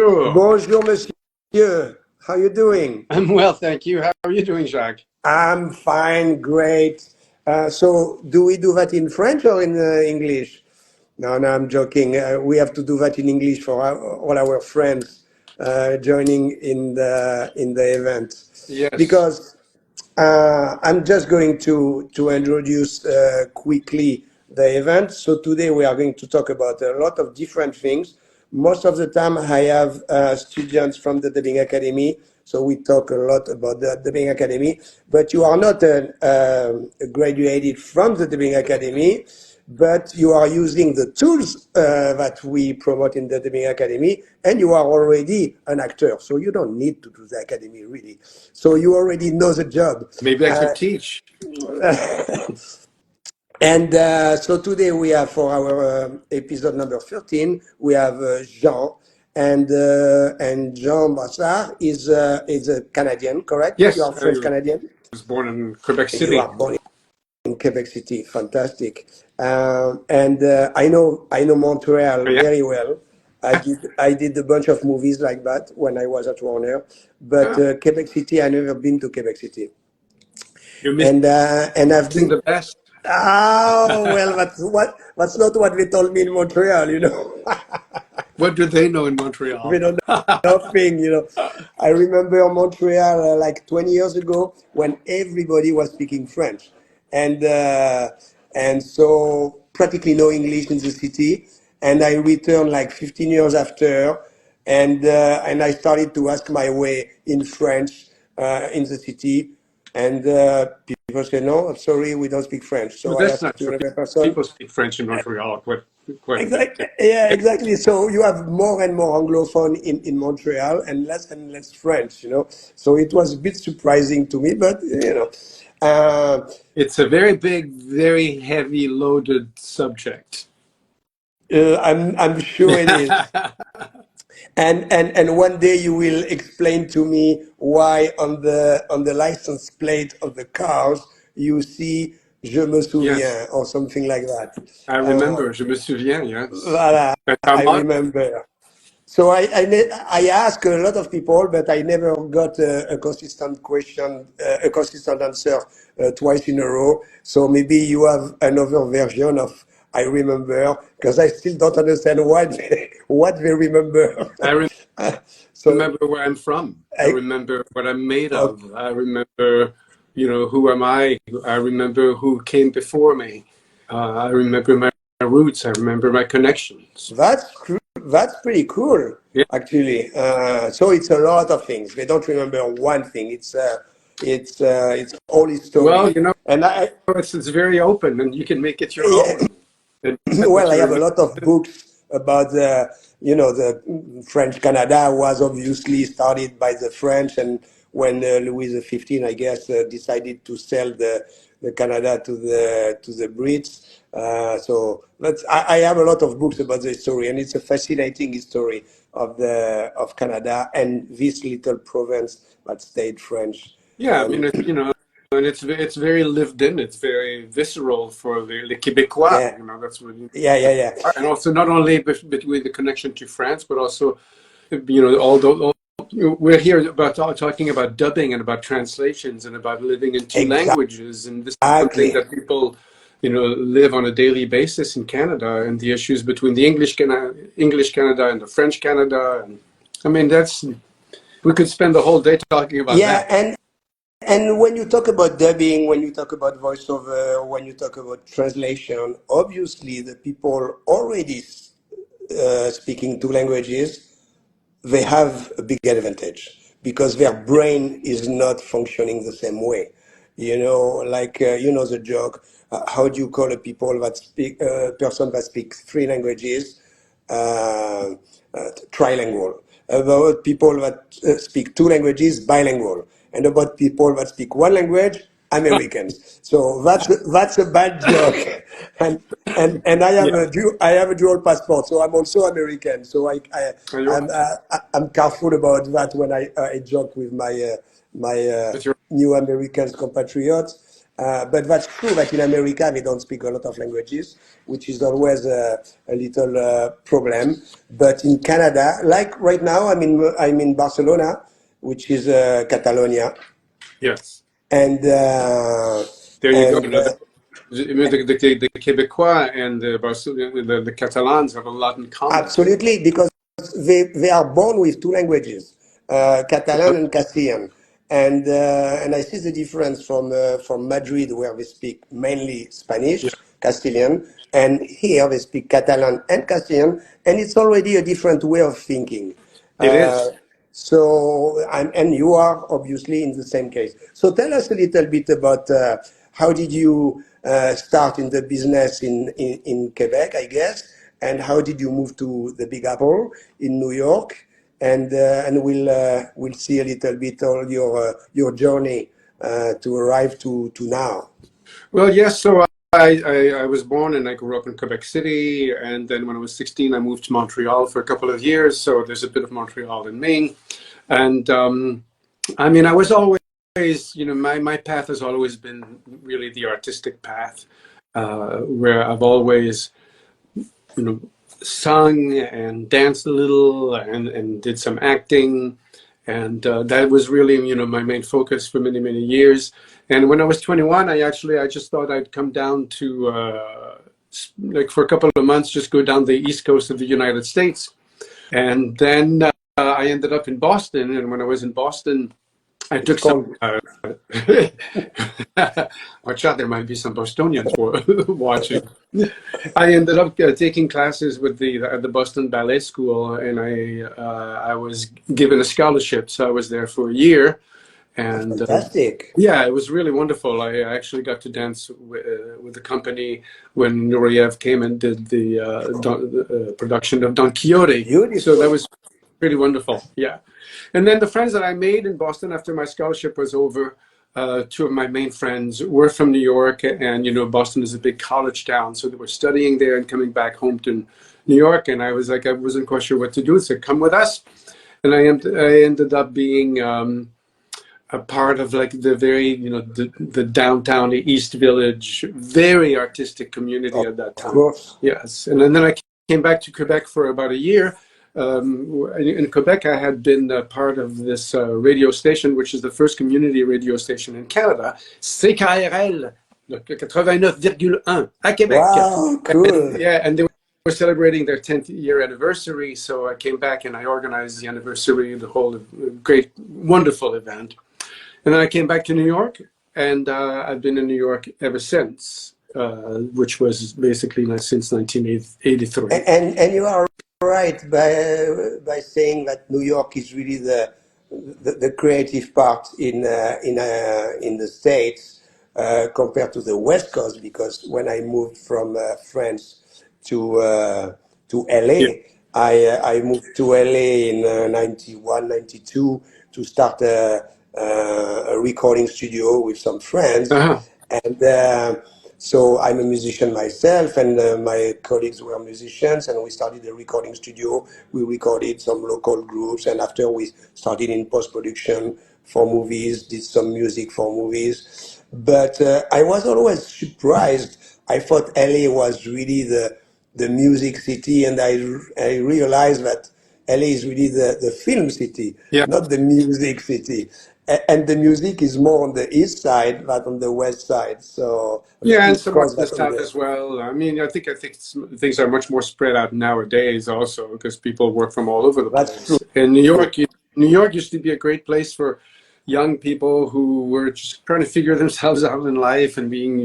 Bonjour. Bonjour, monsieur. How you doing? I'm well, thank you. How are you doing, Jacques? I'm fine, great. So, do we do that in French or in English? No, no, I'm joking. We have to do that in English for all our friends joining in the event, Yes. because I'm just going to introduce quickly the event. So today we are going to talk about a lot of different things. Most of the time I have students from the Dubbing Academy, so we talk a lot about the Dubbing Academy. But you are not graduated from the Dubbing Academy, but you are using the tools that we promote in the Dubbing Academy, and you are already an actor, so you don't need to do the academy really. So you already know the job. Maybe I could teach. And so today we have for our episode number 13, we have Jean, and Jean Brassard is a Canadian, correct? You Yes, are French I Canadian. was born in Quebec You City. are born in Quebec City. Fantastic. And I know Montreal Oh, yeah? very well. I did a bunch of movies like that when I was at Warner, but Ah, Quebec City, I never been to Quebec City, you're and I've missing been. the best. Oh well, that's not what they told me in Montreal. What do they know in Montreal? We don't know nothing. I remember Montreal like 20 years ago when everybody was speaking French, and so practically no English in the city. And I returned like 15 years after, and I started to ask my way in French in the city, and people say, no, sorry, we don't speak French. Well, So I that's asked not to true. another person. People speak French in Montreal quite a bit. Exactly. Yeah, exactly. So you have more and more Anglophone in Montreal and less French. So it was a bit surprising to me, but. It's a very big, very heavy loaded subject. I'm sure it is. And one day you will explain to me why on the license plate of the cars you see "Je me Yes, souviens" or something like that. I Uh, remember. Je me souviens, yes. voilà, I Comment? remember. So I ask a lot of people, but I never got a consistent question, a consistent answer twice in a row. So maybe you have another version of "I remember," because I still don't understand what they remember. I So remember where I'm from. I I remember what I'm made okay, of. I remember, who am I? I remember who came before me. I remember my roots. I remember my connections. that's pretty cool, Yeah. actually. So it's a lot of things. They don't remember one thing. It's all Well, history, and it's very open, and you can make it your yeah, own. And decide what well, I you have a remember. lot of books about the French Canada was obviously started by the French, and when Louis XV, I guess, decided to sell the Canada to the Brits. So I have a lot of books about the history, and it's a fascinating history of Canada and this little province that stayed French. Yeah, I mean, And and it's very lived in. It's very visceral for the Québécois. yeah, That's what. yeah, yeah, yeah. And also not only between the connection to France, but also, although we're here about talking about dubbing and about translations and about living in two languages, and this is something Exactly. that people, live on a daily basis in Canada, and the issues between the English Canada and the French Canada, and I mean we could spend the whole day talking about Yeah, that. and when you talk about dubbing, when you talk about voiceover, when you talk about translation, obviously the people already speaking two languages, they have a big advantage because their brain is not functioning the same way. Like the joke. How do you call a people that speak person that speaks three languages? uh, Trilingual. About people that speak two languages, bilingual, and about people that speak one language, Americans. So that's a bad joke, and Yeah, I have a dual passport, so I'm also American. So and you're I'm careful about that when I joke with my with your new American compatriots. But that's true that in America they don't speak a lot of languages, which is always a little problem. But in Canada, like right now, I'm in Barcelona, which is Catalonia, Yes. and There you go. and You know, the Quebecois and the Catalans have a lot in common. absolutely, because they are born with two languages, Uh, Catalan and Castilian. And I see the difference from Madrid, where they speak mainly yeah, Spanish, Castilian, and here they speak Catalan and Castilian, and it's already a different way of thinking. it Uh, is. and you are obviously in the same case. So tell us a little bit about how did you start in the business in Quebec, I guess, and how did you move to the Big Apple in New York, and we'll see a little bit all your journey to arrive to now. Well, yes. So I was born and I grew up in Quebec City, and then when I was 16, I moved to Montreal for a couple of years. So there's a bit of Montreal in Maine, and I mean, I was always, my path has always been really the artistic path, where I've always, you know, sung and danced a little and did some acting. And that was really, my main focus for many, many years. And when I was 21, I just thought I'd come down to, like for a couple of months, just go down the East Coast of the United States. And then I ended up in Boston. And when I was in Boston, I It's took some. called Watch out, there might be some Bostonians watching. I ended up taking classes with the Boston Ballet School, and I was given a scholarship, so I was there for a year, and fantastic. yeah, it was really wonderful. I actually got to dance with the company when Nureyev came and did the production of Don Quixote. So that Beautiful. was pretty wonderful. Yeah. And then the friends that I made in Boston after my scholarship was over, two of my main friends were from New York, and Boston is a big college town, so they were studying there and coming back home to New York. And I was like, I wasn't quite sure what to do, so come with us. And I ended up being a part of like the very, the downtown East Village, very artistic community Of at that time. course. Yes, and then I came back to Quebec for about a year. In Quebec, I had been part of this radio station, which is the first community radio station in Canada, CKRL, le 89,1 à Québec. Wow, And, cool. yeah, and they were celebrating their 10th year anniversary, so I came back and I organized the anniversary, the whole great, wonderful event. And then I came back to New York, and I've been in New York ever since, which was basically since 1983. And you are right by saying that New York is really the creative part in the States compared to the West Coast, because when I moved from France to Yeah. LA, I moved to LA in 91, 92 to start a recording studio with some friends. Uh-huh. And so I'm a musician myself, and my colleagues were musicians, and we started a recording studio. We recorded some local groups, and after we started in post-production for movies, did some music for movies. But I was always surprised. I thought LA was really the music city, and I realized that LA is really the film city, Yeah. not the music city. And the music is more on the east side than on the west side. So the Yeah, and east somewhat coast in the than on south the. as well. I mean, I think things are much more spread out nowadays, also because people work from all over the That's true. place. In New York, New York used to be a great place for young people who were just trying to figure themselves out in life and being,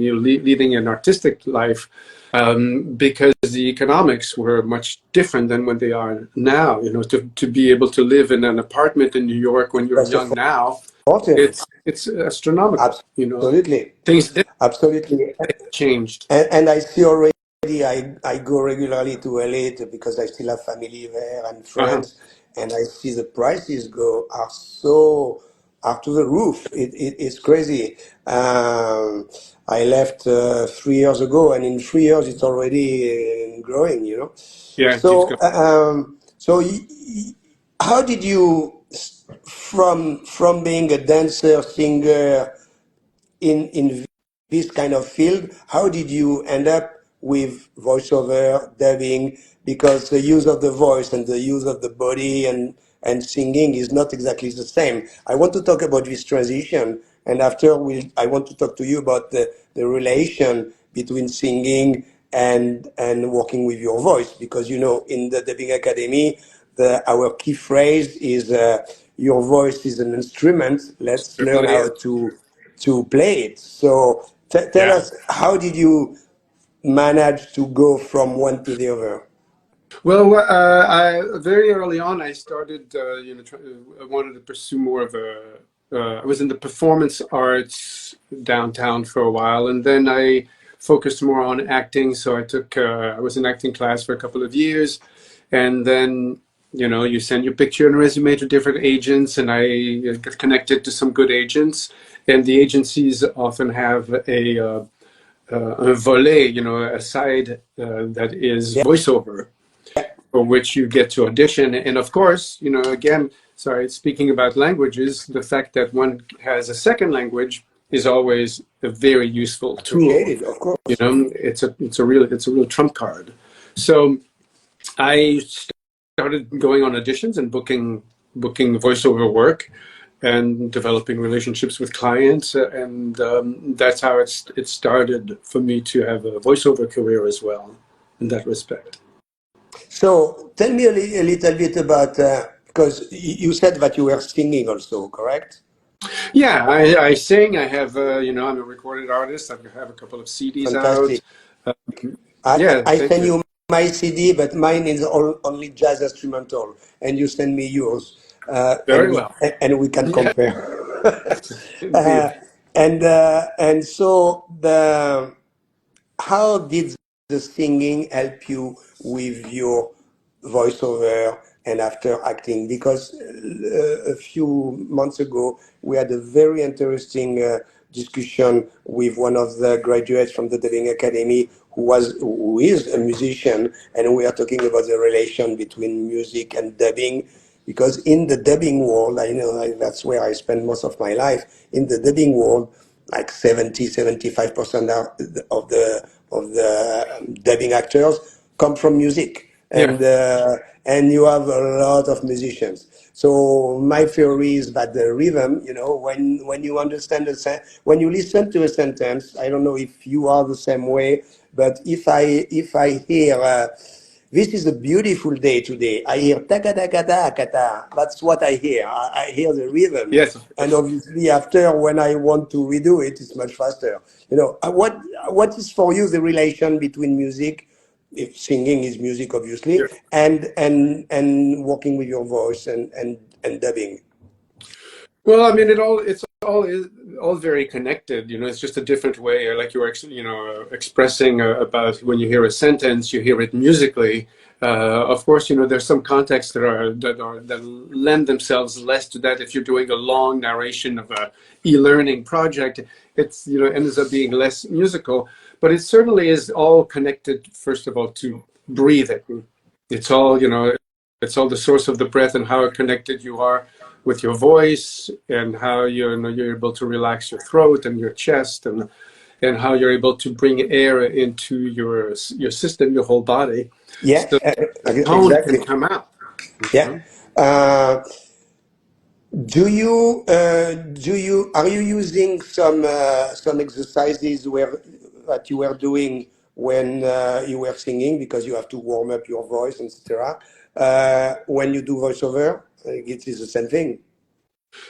leading an artistic life, because the economics were much different than what they are now. To be able to live in an apartment in New York when you're That's a young now, fortune. it's astronomical. Absolutely. Things did Absolutely. changed. And I see already, I go regularly to LA because I still have family there and Uh-huh. friends, and I see the prices are to the roof. It's crazy. I left 3 years ago, and in 3 years it's already growing. Yeah, it keeps So, going. how did you, from being a dancer, singer in this kind of field. How did you end up with voiceover, dubbing? Because the use of the voice and the use of the body and singing is not exactly the same. I want to talk about this transition, and after I want to talk to you about the relation between singing and working with your voice, because you know in the Dubbing Academy, our key phrase is your voice is an instrument. Let's learn Certainly how is. to play it. So tell Yeah. us, how did you manage to go from one to the other? Well, I very early on I started, I wanted to pursue more of a. I was in the performance arts downtown for a while, and then I focused more on acting. So I was in acting class for a couple of years, and then you send your picture and resume to different agents, and I get connected to some good agents, and the agencies often have a volet, a side that is Yeah, voiceover for which you get to audition. And of course, again, sorry, speaking about languages, the fact that one has a second language is always a very useful tool. appreciated, of course. It's a real trump card. So I started going on auditions and booking voiceover work and developing relationships with clients, and that's how it started for me to have a voiceover career as well in that respect. So tell me a little bit about, because you said that you were singing also, correct? Yeah, I sing. I have, I'm a recorded artist. I have a couple of CDs out. Fantastic. Uh, yeah, I thank send you. you my CD, but mine is only jazz instrumental, and you send me yours, Very well. and we can Yeah, compare. uh, indeed. and so how did the singing help you with your voiceover and after acting? Because a few months ago, we had a very interesting discussion with one of the graduates from the Dubbing Academy who is a musician, and we are talking about the relation between music and dubbing. Because in the dubbing world, I know that's where I spend most of my life. In the dubbing world, like 75% of the dubbing actors come from music, Yeah. and you have a lot of musicians. So my theory is that the rhythm, when you understand when you listen to a sentence, I don't know if you are the same way, but if I hear this is a beautiful day today. I hear taka taka taka. That's what I hear. I hear the rhythm, Yes, of and course. obviously after when I want to redo it, it's much faster. What is for you the relation between music, if singing is music, obviously, Sure. and working with your voice and dubbing? Well, I mean, it's all very connected. It's just a different way. Like you were, expressing about when you hear a sentence, you hear it musically. Of course, there's some contexts that lend themselves less to that. If you're doing a long narration of a e-learning project, it's ends up being less musical. But it certainly is all connected. First of all, to breathing. It's all it's all the source of the breath and how connected you are with your voice, and how you're able to relax your throat and your chest, and how you're able to bring air into your system, your whole body, Yeah, so the tone can exactly. come out. Yeah. Uh, are you using some exercises that you were doing when you were singing, because you have to warm up your voice, etc. When you do voiceover, it is the same thing.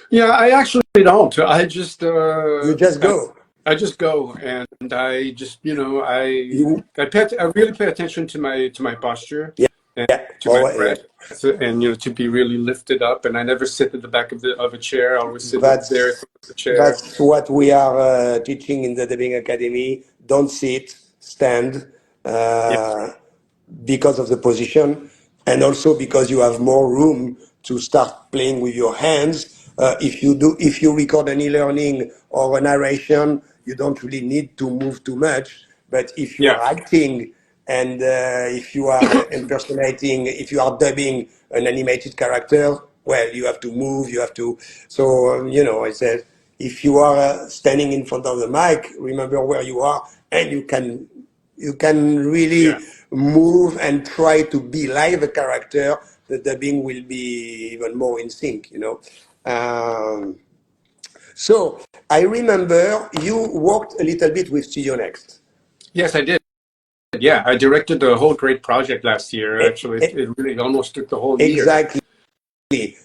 Yeah, I actually don't. I just You just go. I just go, and I just You I really pay attention to my posture Yeah, and yeah. to my Oh, breath, and to be really lifted up. And I never sit at the back of a chair. I always sit there in that's front of the chair. that's what we are teaching in the Dubbing Academy. Don't sit, stand. Yes. Uh, because of the position, and also because you have more room to start playing with your hands. If you record an e-learning or a narration, you don't really need to move too much. But if you Yeah. are acting, and if you are impersonating, if you are dubbing an animated character, well, you have to move. You have to. So I said if you are standing in front of the mic, remember where you are, and you can really Yeah. move and try to be like the character. The dubbing will be even more in sync, you know. So I remember you worked a little bit with Studio Next. Yes, I did. Yeah, I directed the whole great project last year. E- Actually, e- it really almost took the whole year. exactly.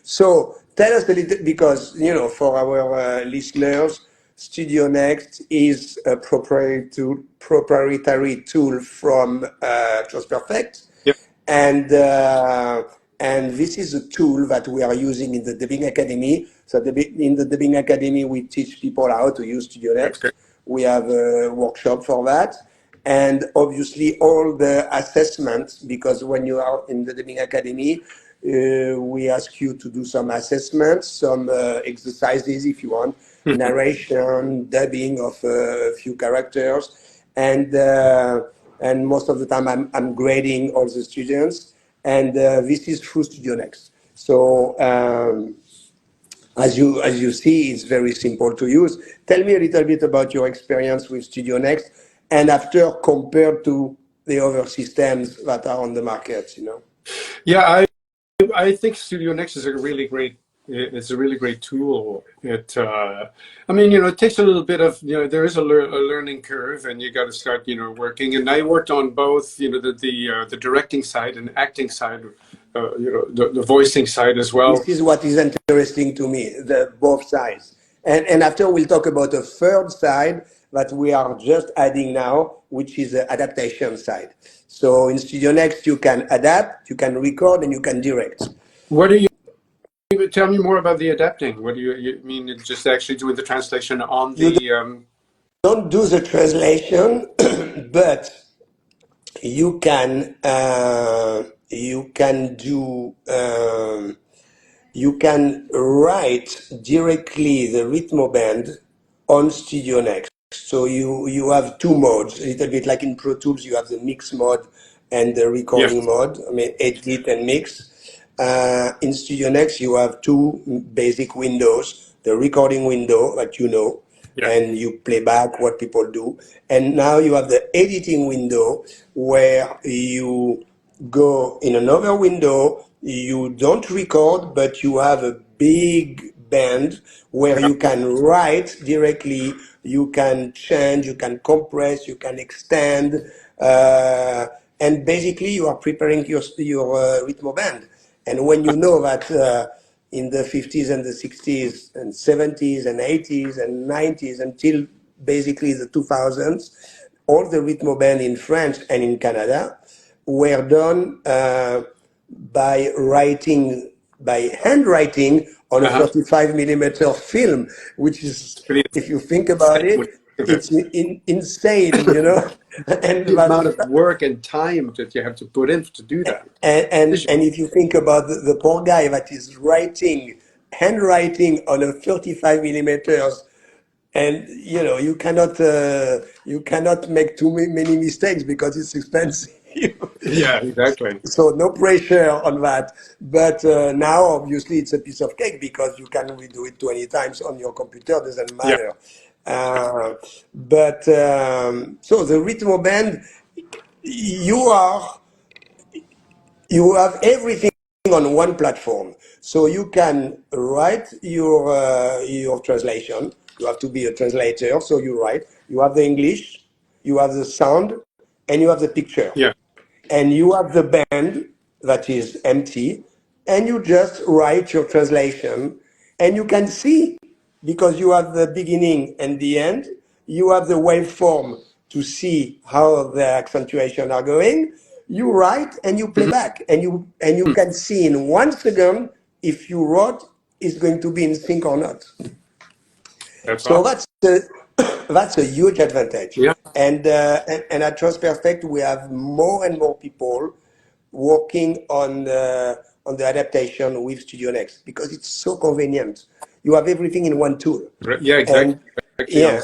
So tell us a little, because you know, for our listeners, Studio Next is a proprietary tool from TrustPerfect, Yep. and uh, and this is a tool that we are using in the Dubbing Academy. So in the Dubbing Academy, we teach people how to use Studio That's Next. great. We have a workshop for that. And obviously, all the assessments, because when you are in the Dubbing Academy, we ask you to do some assessments, some exercises if you want, narration, dubbing of a few characters, and most of the time I'm grading all the students, and this is through Studio Next. So as you see, it's very simple to use. Tell me a little bit about your experience with Studio Next, and after compared to the other systems that are on the market, you know. Yeah, I think Studio Next is a really great. It's a really great tool. I mean, it takes a little bit of, there is a learning curve, and you got to start, working. And I worked on both, the directing side and acting side, the voicing side as well. This is what is interesting to me, the both sides. And after we'll talk about the third side that we are just adding now, which is the adaptation side. So in Studio Next, you can adapt, you can record, and you can direct. What do you tell me more about the adapting? What do you mean? Just actually doing the translation on You the don't do the translation, but you can do you can write directly the rhythm band on Studio Next. So you have two modes, a little bit like in Pro Tools, you have the mix mode and the yes, recording mode, I mean, edit and mix. In Studio Next, you have two basic windows, the recording window that you know, yeah, and you play back what people do. And now you have the editing window where you go in another window, you don't record, but you have a big band where yeah. you can write directly, you can change, you can compress, you can extend, and basically you are preparing your rhythm band. And when you know that in the 50s and the 60s and 70s and 80s and 90s until basically the 2000s, all the rhythm band in France and in Canada were done by handwriting on a Uh-huh. 35 millimeter film, which is, It's pretty if you think insane about when it, you think of it's insane, you know. And the amount that's of work and time that you have to put in to do that. and if you think about the poor guy that is handwriting on a 35 millimeters, and you know you cannot make too many mistakes because it's expensive. Yeah, exactly. So no pressure on that. But now, obviously, it's a piece of cake because you can redo it 20 times on your computer. Doesn't Yeah, matter. But so the rhythm band, you are you have everything on one platform. So you can write your translation. You have to be a translator, so you write. You have the English, you have the sound, and you have the picture, yeah. and you have the band that is empty, and you just write your translation, and you can see, because you have the beginning and the end, you have the waveform to see how the accentuation are going. You write and you play Mhm. back, and you can see in 1 second if you wrote is going to be in sync or not. That's So awesome. that's a huge advantage. Yeah, And at Trust Perfect, we have more and more people working on the adaptation with Studio Next because it's so convenient. You have everything in one tool. yeah, exactly. And Exactly. yeah,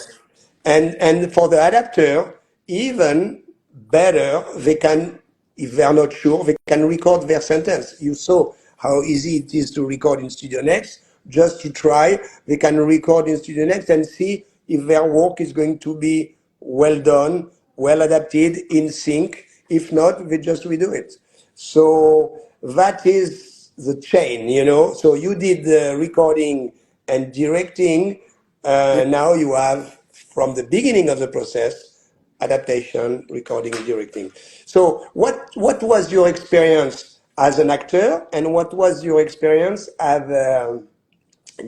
and for the adapter, even better, they can, if they are not sure, they can record their sentence. You saw how easy it is to record in Studio Next. just to try. They can record in Studio Next and see if their work is going to be well done, well adapted, in sync. If not, they just redo it. So that is the chain, you know. So you did the recording and directing. Yeah. Now you have, from the beginning of the process, adaptation, recording, and directing. So what was your experience as an actor, and what was your experience as a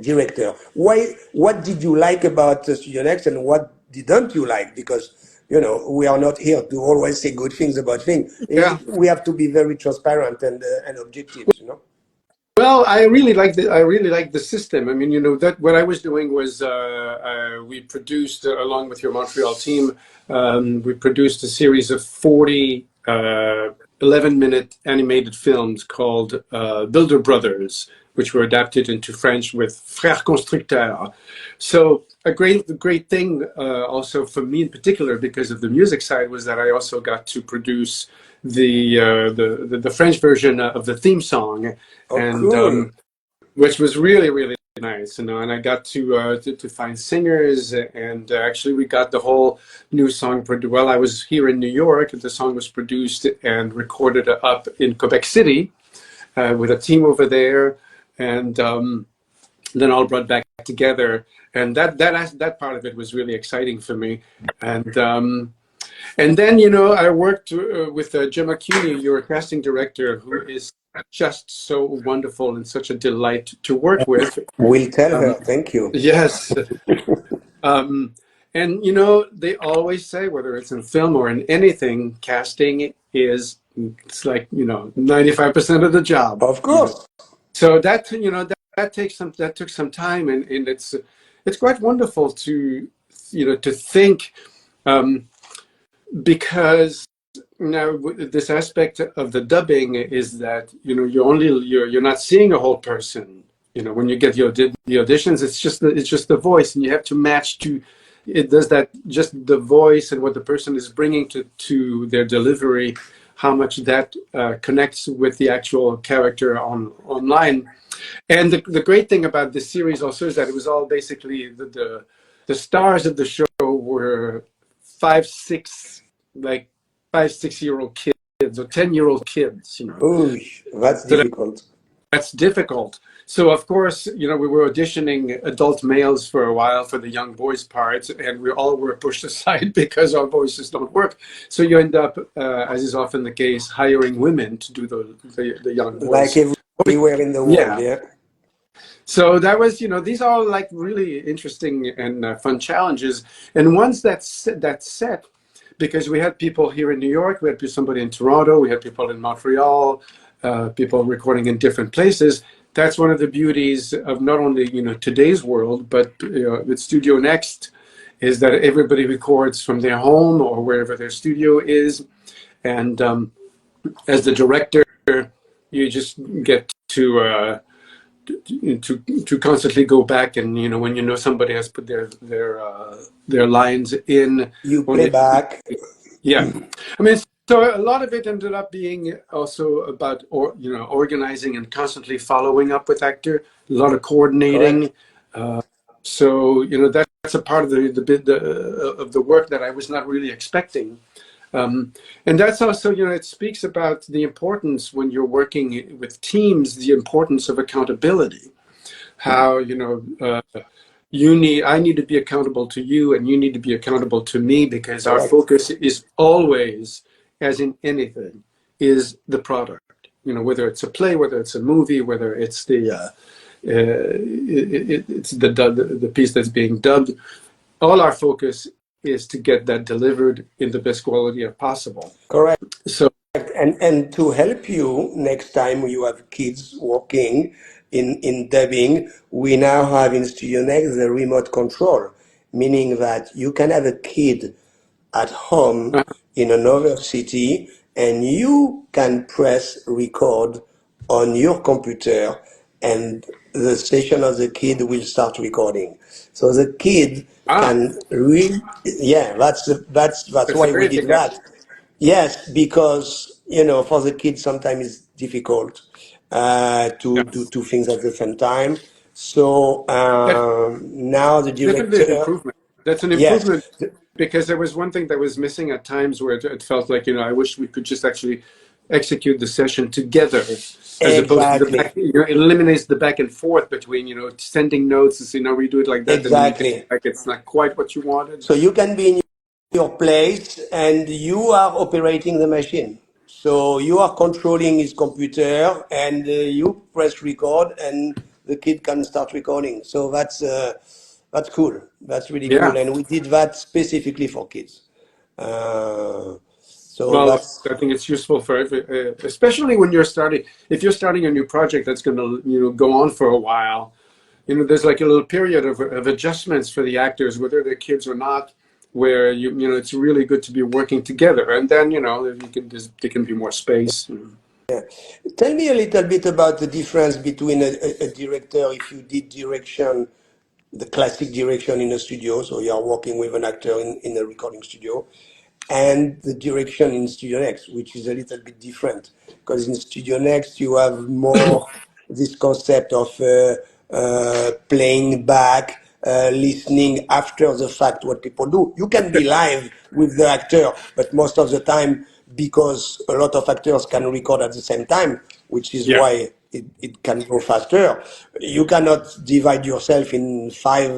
director? What did you like about Studio Next, and what didn't you like? Because we are not here to always say good things about things. Yeah. We have to be very transparent and objective. Well, I really like the system. I mean, that what I was doing was we produced along with your Montreal team, we produced a series of 40 11-minute animated films called Builder Brothers, which were adapted into French with Frères Constructeurs. So a great thing also for me in particular, because of the music side, was that I also got to produce the French version of the theme song, Oh, and cool. which was really nice, and I got to find singers, and actually we got the whole new song produced. Well, I was here in New York, and the song was produced and recorded up in Quebec City with a team over there, and then all brought back together, and that part of it was really exciting for me, and then I worked with Gemma Cuny, your casting director, who is just so wonderful and such a delight to work with. We'll tell her Um, thank you. yes, um, and they always say, whether it's in film or in anything, casting is, it's like 95% of the job. Of course. So that took some time, and it's quite wonderful to to think, um, because now this aspect of the dubbing is that you're not seeing a whole person. When you get the auditions, it's just the voice, and you have to match to it. Does that, just the voice and what the person is bringing to their delivery, how much that connects with the actual character online. And the great thing about this series also is that it was all basically the stars of the show were five, six, like 5, 6 year old kids or 10-year-old kids. Ooh, that's So difficult. that's difficult. So of course, we were auditioning adult males for a while for the young boys parts, and we all were pushed aside because our voices don't work. So you end up, as is often the case, hiring women to do the young Like boys. everywhere in the world, Yeah. yeah. So that was, these are all like really interesting and fun challenges, and ones that's set, because we had people here in New York, we had somebody in Toronto, we had people in Montreal, people recording in different places. That's one of the beauties of not only today's world, but with Studio Next, is that everybody records from their home or wherever their studio is, and as the director, you just get to constantly go back, and when somebody has put their lines in You on play it. back. Yeah, I mean, so a lot of it ended up being also about organizing and constantly following up with actor, a lot of Correct. coordinating. So that's a part of the bit of the work that I was not really expecting. And that's also, it speaks about the importance, when you're working with teams, the importance of accountability. How, I need to be accountable to you, and you need to be accountable to me, because our Correct. focus is always, as in anything, is the product. Whether it's a play, whether it's a movie, whether it's it's the piece that's being dubbed. All our focus is to get that delivered in the best quality of possible. Correct. So And to help you next time you have kids working in dubbing, we now have in Studio Next the remote control, meaning that you can have a kid at home uh, in another city, and you can press record on your computer, and the session of the kid will start recording. So the kid ah, can read. Yeah, that's that's a why we great did thing. that. Yes, because for the kids sometimes it's difficult to do Yes. two things at the same time. So That now the definitely an director, improvement. That's an yes, improvement because there was one thing that was missing at times where it felt like, I wish we could just actually execute the session together as opposed to the back, exactly, it eliminates the back and forth between, sending notes and saying, no, we do it like that. And then you get exactly. like, it's not quite what you wanted. So you can be in your place and you are operating the machine. So you are controlling his computer and you press record and the kid can start recording. So that's cool. That's really cool. Yeah. And we did that specifically for kids. So Well, that's I think it's useful for especially when you're starting, if you're starting a new project that's going to, go on for a while. There's like a little period of adjustments for the actors, whether they're kids or not, where it's really good to be working together. And then, there can be more space. Tell me a little bit about the difference between a director if you did direction, the classic direction in a studio, so you are working with an actor in a recording studio, and the direction in Studio Next, which is a little bit different. Because in Studio Next, you have more this concept of playing back, listening after the fact what people do. You can be live with the actor, but most of the time, because a lot of actors can record at the same time, which is Yeah, why it can go faster. You cannot divide yourself in five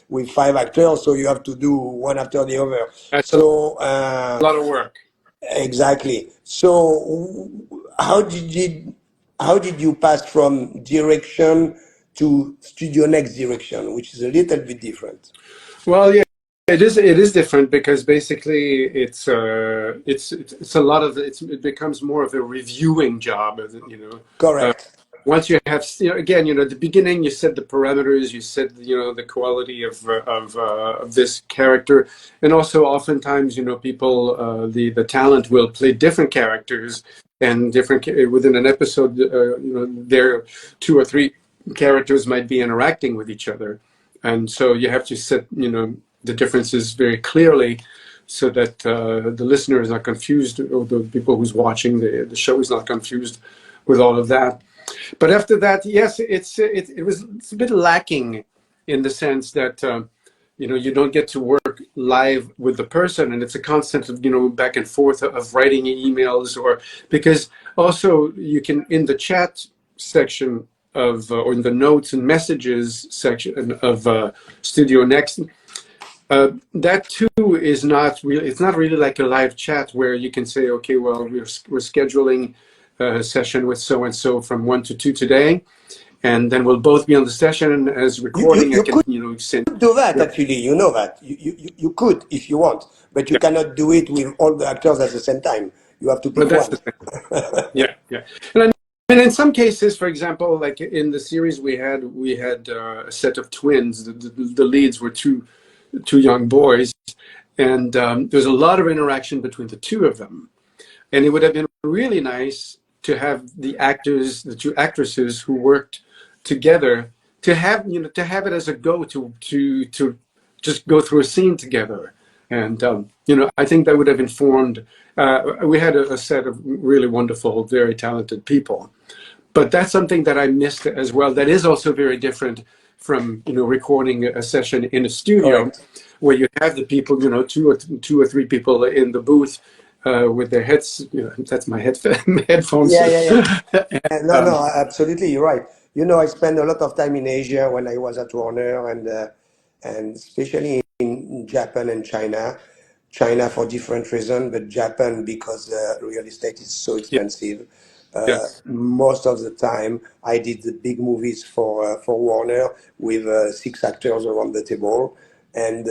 with five actors, so you have to do one after the other. that's a So lot of work. exactly. So how did you pass from direction to Studio Next direction, which is a little bit different? Well, yeah, it is different because basically it's a lot of it becomes more of a reviewing job, uh, Correct. once you have, again, at the beginning you set the parameters, you set, the quality of this character, and also oftentimes, people, the talent will play different characters and within an episode, their two or three characters might be interacting with each other, and so you have to set, the differences very clearly so that the listener is not confused, or the people who's watching the show is not confused with all of that. But after that, yes, it's a bit lacking in the sense that you don't get to work live with the person, and it's a constant of back and forth of writing emails, or because also you can, in the chat section of or in the notes and messages section of Studio Next, that too is not really, it's not really like a live chat where you can say, okay, well, we're scheduling a session with so and so from 1 to 2 today, and then we'll both be on the session, and as You, you, recording I you can, could send. do that Yeah, actually, you know that. You could if you want, but you yeah, cannot do it with all the actors at the same time. You have to but pick that's one. the thing. Yeah, yeah. And I mean, in some cases, for example, like in the series we had a set of twins. The leads were two young boys, and there's a lot of interaction between the two of them. And it would have been really nice to have the two actresses who worked together, to have it as a go to just go through a scene together. And I think that would have informed. We had a set of really wonderful, very talented people, but that's something that I missed as well. That is also very different from recording a session in a studio, Correct. where you have the people, two or three people in the booth with their heads. That's my headphones. Yeah, yeah, yeah. No, um, no, absolutely, you're right. I spent a lot of time in Asia when I was at Warner, and especially in Japan and China. China for different reasons, but Japan because real estate is so yeah, expensive. yes, Most of the time, I did the big movies for Warner with six actors around the table, and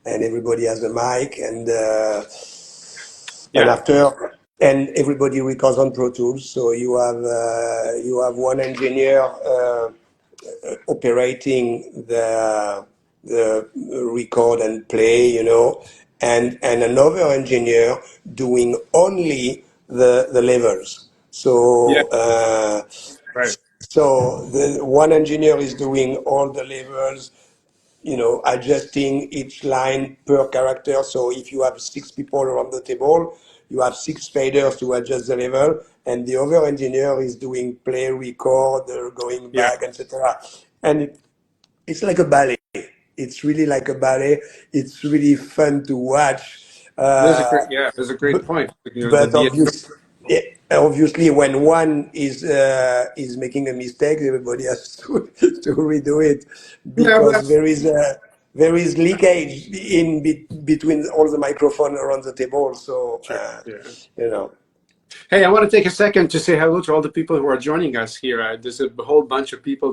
everybody has a mic, and yeah, after and everybody records on Pro Tools. So you have one engineer operating the record and play, and another engineer doing only the levels. yeah, So right, the one engineer is doing all the levels, adjusting each line per character. So if you have six people around the table, you have six faders to adjust the level, and the other engineer is doing play, record, going Yeah, back, etc. And it's like a ballet. It's really like a ballet. It's really fun to watch. there's a Uh, great, yeah, there's a great but, point. but The obviously, when one is making a mistake, everybody has to redo it yeah, well, because there is leakage between all the microphone around the table. So sure, yeah. you know. Hey, I want to take a second to say hello to all the people who are joining us here. There's a whole bunch of people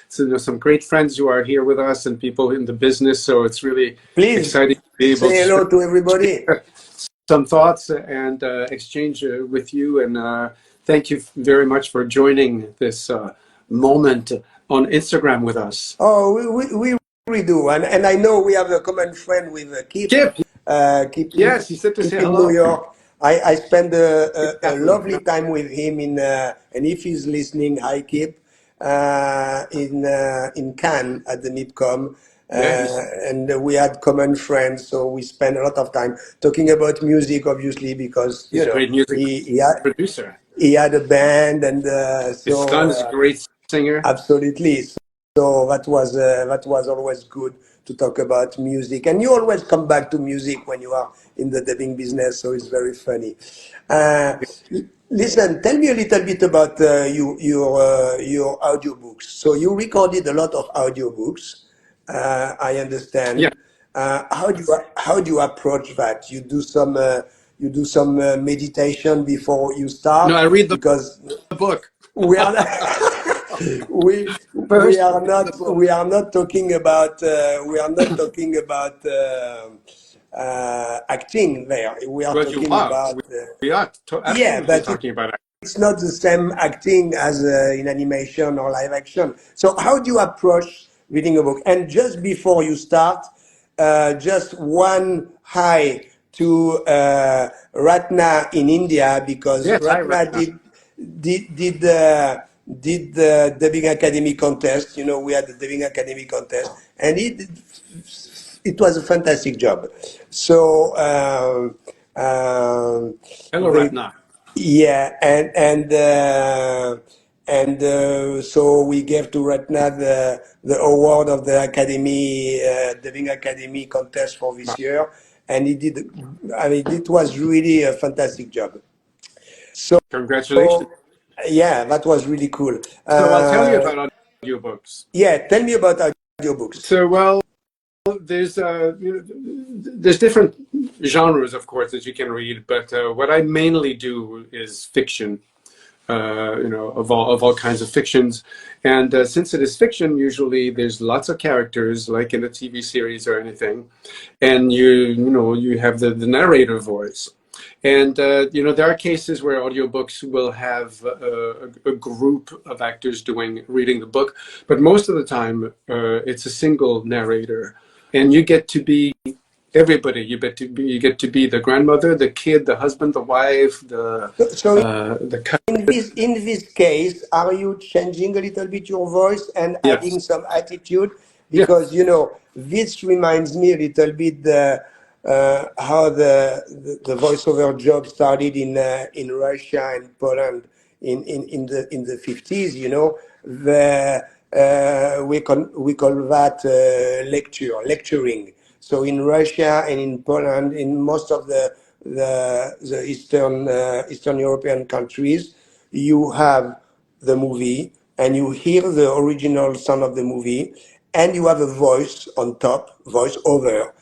so there's some great friends who are here with us and people in the business. So it's really Please exciting to be able say to hello to everybody. share some thoughts and exchange with you. And thank you very much for joining this moment on Instagram with us. Oh, we really do. And I know we have a common friend with Kip, Kip, Kip, yes, he said to Kip say in New hello. York. I spent a Exactly. lovely time with him and if he's listening, hi Kip, in Cannes at the MIPCOM. Yeah, And we had common friends, so we spent a lot of time talking about music, obviously, because, he's a great music producer. he had a band, and His son is a great singer. absolutely. So that was always good to talk about music, and you always come back to music when you are in the dubbing business. So it's very funny. Uh, Listen, tell me a little bit about your audiobooks. So you recorded a lot of audiobooks. I Yeah. understand. How do you approach that? You do some meditation before you No, start I read the because book. we are First, read the book. we are not talking about acting there. We are But you talking are. about We are yeah, absolutely but talking about it. it's not the same acting as in animation or live action. So how do you approach reading a book? And just before you start, just one hi to Ratna in India because Yes, hi, Ratna Ratna. did the dubbing academy contest. You know, we had the dubbing academy contest, and it was a fantastic job. So Hello, the Ratna. yeah, so we gave to Ratna the award of the Academy, Dubbing Academy contest for this year, and he did. I mean, it was really a fantastic job. So Congratulations. yeah, that was really cool. So I'll tell you about audiobooks. Yeah, tell me about audiobooks. So, well, there's there's different genres, of course, that you can read, but what I mainly do is fiction. Of all kinds of fictions, and since it is fiction, usually there's lots of characters, like in a TV series or anything, and you have the narrator voice, and there are cases where audiobooks will have a group of actors reading the book, but most of the time it's a single narrator, and you get to be everybody. You get to be the grandmother, the kid, the husband, the wife, So the cousin. in this case, are you changing a little bit your voice and Yes. adding some attitude? Yeah. Because this reminds me a little bit how the voiceover job started in Russia and Poland in the 50s. We call that lecturing. So in Russia and in Poland, in most of the Eastern European countries, you have the movie and you hear the original sound of the movie, and you have a voice on top, voice over,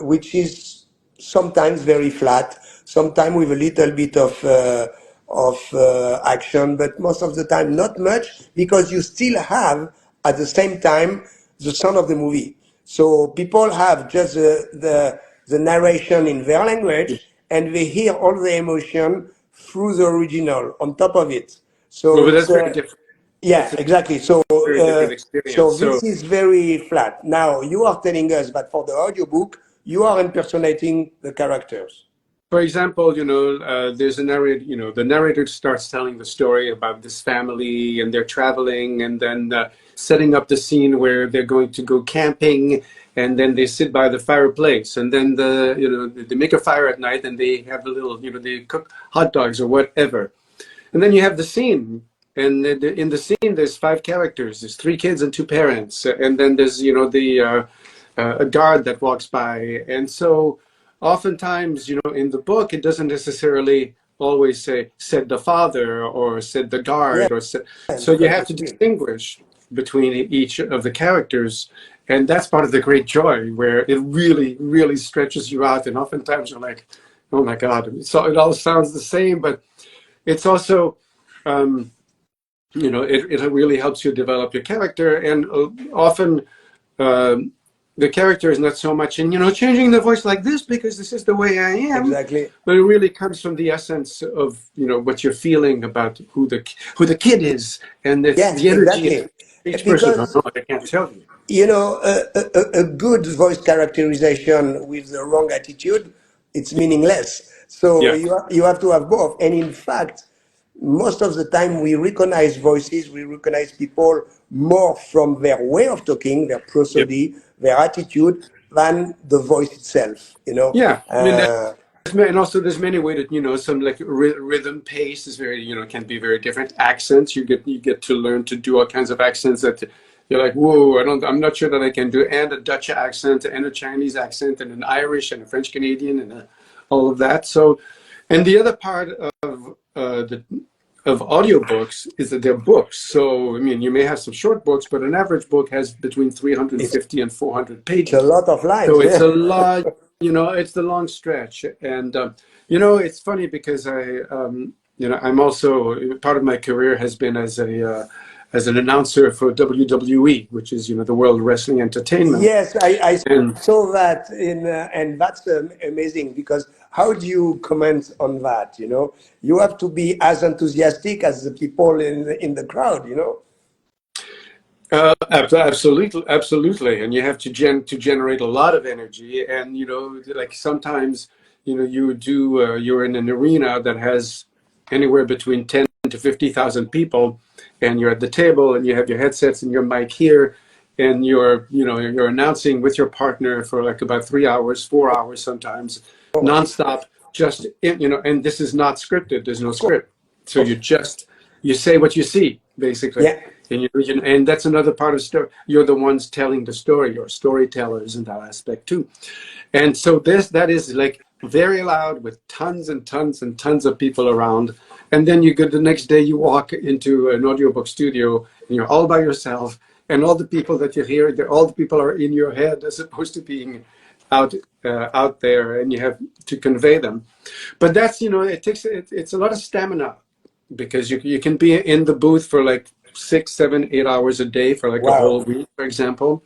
which is sometimes very flat, sometimes with a little bit of action, but most of the time not much, because you still have at the same time the sound of the movie. So people have just the narration in their language, and they hear all the emotion through the original on top of it. So Well, but it's that's very different. yeah, That's a exactly. very different experience. So So this is very flat. Now you are telling us that for the audiobook, you are impersonating the characters. for example, there's a narrator, the narrator starts telling the story about this family and they're traveling and then setting up the scene where they're going to go camping and then they sit by the fireplace and then they make a fire at night and they have a little, they cook hot dogs or whatever. And then you have the scene. And in the scene, there's five characters. There's three kids and two parents. And then there's, a guard that walks by. And so oftentimes, in the book, it doesn't necessarily always say, said the father or said the Yeah, guard or said. So you have to distinguish between each of the characters. And that's part of the great joy where it really, really stretches you out. And oftentimes you're like, oh my God, so it all sounds the same, but it's also, it really helps you develop your character. And often the character is not so much in, changing the voice like this because this is the way I am, exactly. but it really comes from the essence of, what you're feeling about who the kid is and the Yes, energy of exactly. each person. I don't Because know, I can't tell you. a good voice characterization with the wrong attitude, it's meaningless. So Yeah. you have to have both. And in fact, most of the time we recognize voices, we recognize people more from their way of talking, their Yeah. prosody, their attitude, than the voice itself. Yeah. I mean, and also there's many ways that some like rhythm pace is very can be very different. Accents, you get to learn to do all kinds of accents that you're like, whoa, I'm not sure that I can do. And a Dutch accent and a Chinese accent and an Irish and a French Canadian and all of that. So, and the other part of audiobooks is that they're books. So I mean, you may have some short books, but an average book has between it's 350 and 400 a pages. lot of lines. So it's Yeah. a lot, it's the long stretch. And, it's funny because I'm also, part of my career has been as an announcer for WWE, which is, the World Wrestling Entertainment. Yes, I And saw that and that's amazing because how do you comment on that? You have to be as enthusiastic as the people in the crowd. Absolutely, absolutely, and you have to generate a lot of energy, and like sometimes, you're in an arena that has anywhere between 10 to 50,000 people, and you're at the table, and you have your headsets and your mic here, and you're announcing with your partner for like about 3 hours, 4 hours sometimes, Oh, nonstop. Just and this is not scripted. There's no of course, script, of so course. you say what you see basically. Yeah, And that's another part of story. You're the ones telling the story. You're storytellers in that aspect too. And so that is like very loud with tons and tons and tons of people around. And then you go the next day, you walk into an audiobook studio and you're all by yourself. And all the people that you hear, all the people are in your head as opposed to being out there, and you have to convey them. But that's it's a lot of stamina because you can be in the booth for like 6, 7, 8 hours a day for like a whole wow. week, for example.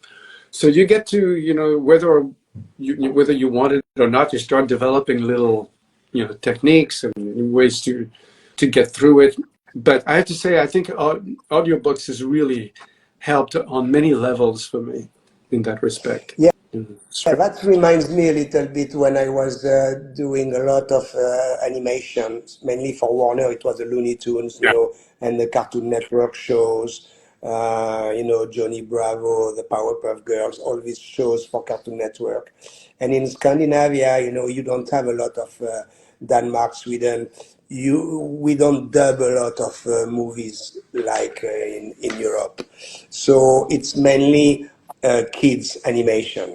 So you get to, whether you want it or not, you start developing little, techniques and ways to get through it. But I have to say, I think audiobooks has really helped on many levels for me in that respect. Yeah. Mhm. That reminds me a little bit when I was doing a lot of animation, mainly for Warner. It was the Looney Tunes, Yeah. and the Cartoon Network shows, Johnny Bravo, the Powerpuff Girls, all these shows for Cartoon Network. And in Scandinavia, you don't have a lot of Denmark, Sweden. We don't dub a lot of movies like in Europe. So it's mainly kids animation.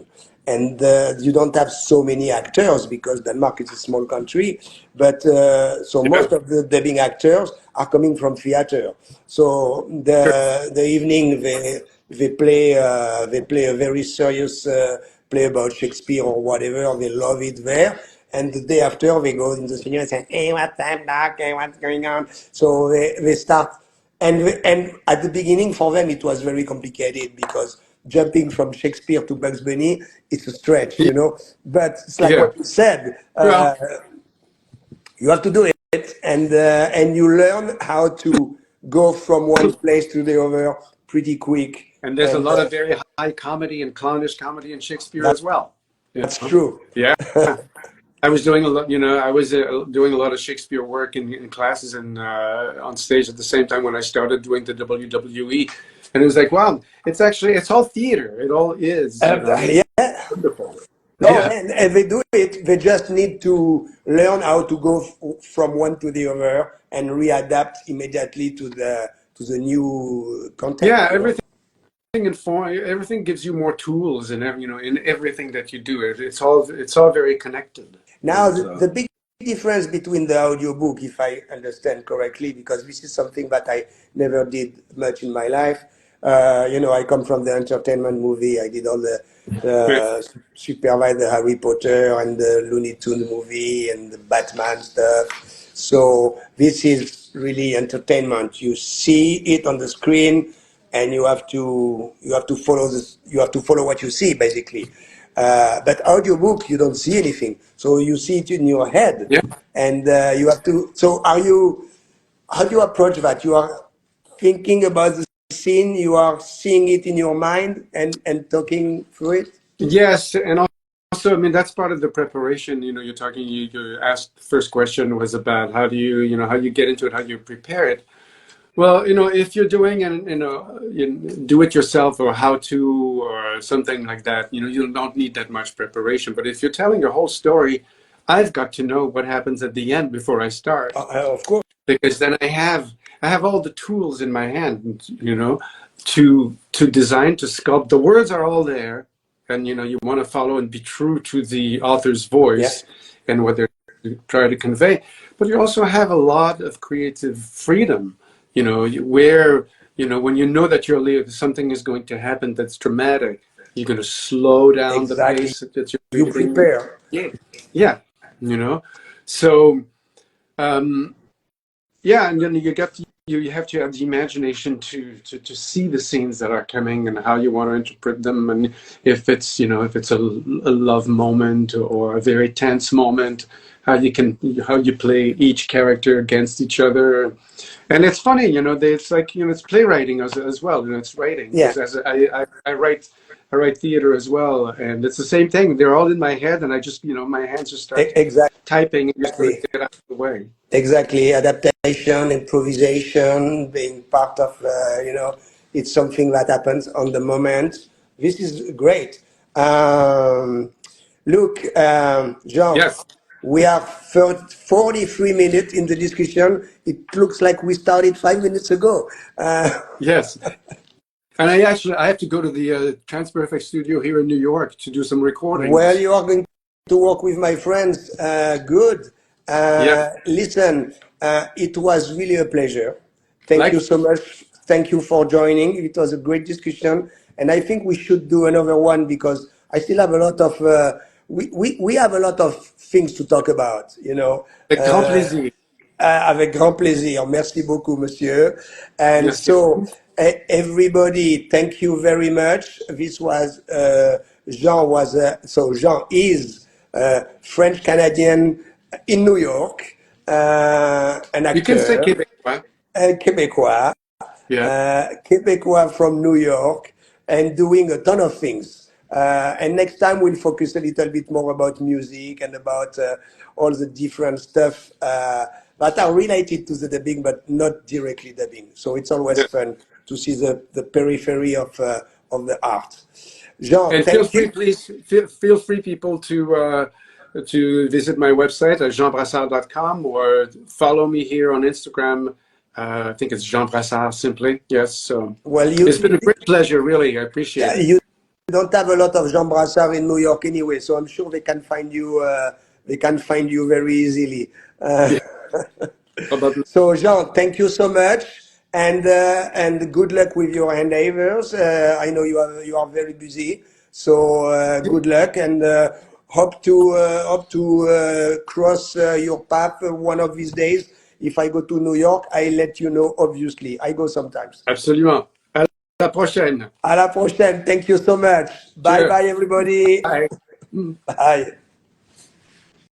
And you don't have so many actors because Denmark is a small country, but so Yeah. most of the dubbing actors are coming from theater. So the evening they play a very serious play about Shakespeare or whatever. They love it there, and the day after they go in the studio and say, "Hey, what's up, Doc? Hey, what's going on?" So they start, and at the beginning for them it was very complicated because jumping from Shakespeare to Bugs Bunny, it's a stretch. But it's like Yeah. what you said. Well, You have to do it, and you learn how to go from one place to the other pretty quick. and there's a And lot of very high comedy and clownish comedy in Shakespeare that, as well. that's true. Yeah. I was doing a lot, I was doing a lot of Shakespeare work in classes and on stage at the same time when I started doing the WWE. And it was like, wow, it's all theater. It all is, Yeah. wonderful. No, Yeah. and they do it. They just need to learn how to go from one to the other and readapt immediately to the new content. Yeah. You know. Everything gives you more tools and in everything that you do. It's all very connected. Now, And the big difference between the audiobook, if I understand correctly, because this is something that I never did much in my life. I come from the entertainment movie. I did all yeah. supervise the Harry Potter and the Looney Tune movie and the Batman stuff. So this is really entertainment. You see it on the screen, and you have to follow this. You have to follow what you see, basically. But audiobook, you don't see anything. So you see it in your head. Yeah. And you have to. So how do you approach that? You are thinking about the scene, you are seeing it in your mind and talking through it? Yes, and also, I mean, that's part of the preparation. You're talking. You asked the first question was about how do how you get into it, how you prepare it. Well, if you're doing an do it yourself or how to or something like that, you don't need that much preparation. But if you're telling a whole story, I've got to know what happens at the end before I start, Of course. because then I have all the tools in my hand, to design, to sculpt. The words are all there, and you want to follow and be true to the author's Yeah, voice and what they're trying to convey. But you also have a lot of creative freedom, where when you know that something is going to happen that's dramatic, you're going to slow down the exactly. pace that you're You reading. prepare. Yeah, yeah, so. Um, yeah, and then you have to have the imagination to see the scenes that are coming and how you want to interpret them, and if it's a love moment or a very tense moment, how you play each character against each other. And it's funny, it's like it's playwriting as well, it's writing, Yeah, because as I write theater as well, and it's the same thing. They're all in my head, and I just my hands just start typing and just got to exactly. get out of the way. Exactly. Adaptation, improvisation, being part of, it's something that happens on the moment. This is great. Look, Jean, Yes, we are 43 minutes in the discussion. It looks like we started 5 minutes ago. yes. And I have to go to the Transperfect studio here in New York to do some Well, recordings. you are going to work with my friends. Good. Yeah, Listen, it was really a pleasure. Thank you like so much. Thank you for joining. It was a great discussion. And I think we should do another one because I still have a lot of, we have a lot of things to talk about, a grand Uh, plaisir. Avec grand plaisir. Merci beaucoup, monsieur. And Merci. so, everybody, thank you very much. This was Jean is French Canadian in New York, an You can say actor, Québécois. Québécois, Yeah. Québécois from New York, and doing a ton of things. And next time we'll focus a little bit more about music and about all the different stuff that are related to the dubbing, but not directly dubbing. So it's always Yeah. fun to see the periphery of the art. Jean, And feel thank free, you. please, feel free, people, to visit my website at jeanbrassard.com or follow me here on Instagram. I think it's Jean Brassard simply. Yes. So Well, it's been a great pleasure, really. I appreciate it. you don't have a lot of Jean Brassard in New York anyway, so I'm sure they can find you. They can find you very easily. Yeah. Probably. So Jean, thank you so much, and good luck with your endeavors. I know you are very busy, so good luck, and hope to cross your path one of these days. If I go to New York, I let you know. Obviously, I go sometimes. Absolument. À la prochaine. À la prochaine. Thank you so much. Bye Cheers. bye everybody. Bye. Bye.